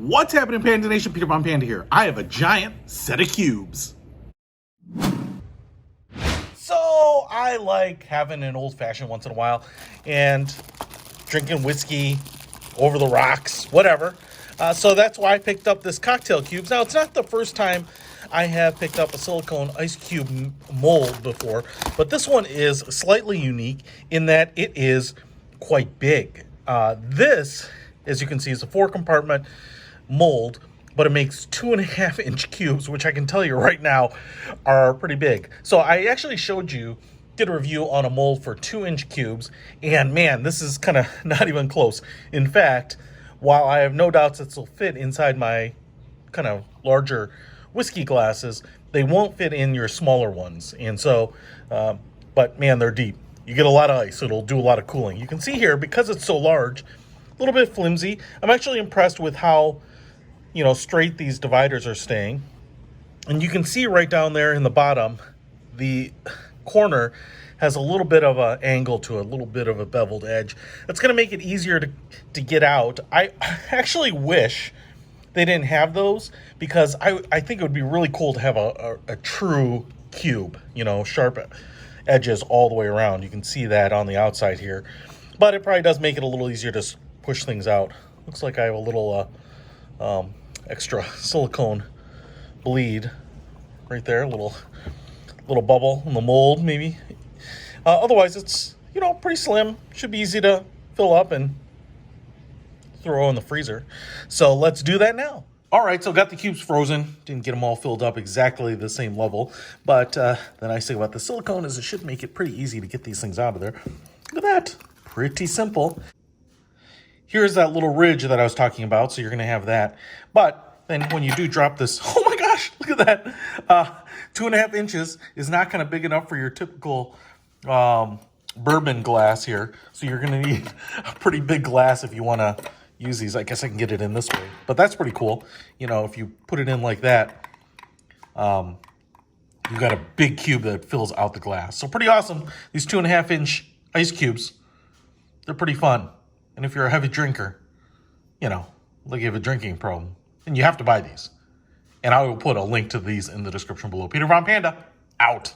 What's happening, Panda Nation? Peter Von Panda here. I have a giant set of cubes. So I like having an old fashioned once in a while and drinking whiskey over the rocks, whatever. So that's why I picked up this cocktail cubes. Now, it's not the first time I have picked up a silicone ice cube mold before, but this one is slightly unique in that it is quite big. This, as you can see, is a 4-compartment mold, but it makes 2.5-inch cubes, which I can tell you right now are pretty big. So I actually did a review on a mold for 2-inch cubes, and man, this is kind of not even close. In fact, while I have no doubts this will fit inside my kind of larger whiskey glasses, they won't fit in your smaller ones. And so, but man, they're deep. You get a lot of ice, so it'll do a lot of cooling. You can see here, because it's so large, a little bit flimsy. I'm actually impressed with how, straight these dividers are staying. And you can see right down there in the bottom, the corner has a little bit of an angle to it, a little bit of a beveled edge. That's going to make it easier to get out. I actually wish they didn't have those, because I think it would be really cool to have a true cube, sharp edges all the way around. You can see that on the outside here. But it probably does make it a little easier to push things out. Looks like I have a little extra silicone bleed right there, a little bubble in the mold maybe. Otherwise, it's pretty slim. Should be easy to fill up and throw in the freezer. So let's do that now. All right, so got the cubes frozen. Didn't get them all filled up exactly the same level, but the nice thing about the silicone is it should make it pretty easy to get these things out of there. Look at that, pretty simple. Here's that little ridge that I was talking about, so you're gonna have that. But then when you do drop this, oh my gosh, look at that. 2.5 inches is not kind of big enough for your typical bourbon glass here. So you're gonna need a pretty big glass if you wanna use these. I guess I can get it in this way, but that's pretty cool. If you put it in like that, you got a big cube that fills out the glass. So pretty awesome. These 2.5-inch ice cubes, they're pretty fun. And if you're a heavy drinker, like you have a drinking problem, then you have to buy these. And I will put a link to these in the description below. Peter Von Panda, out.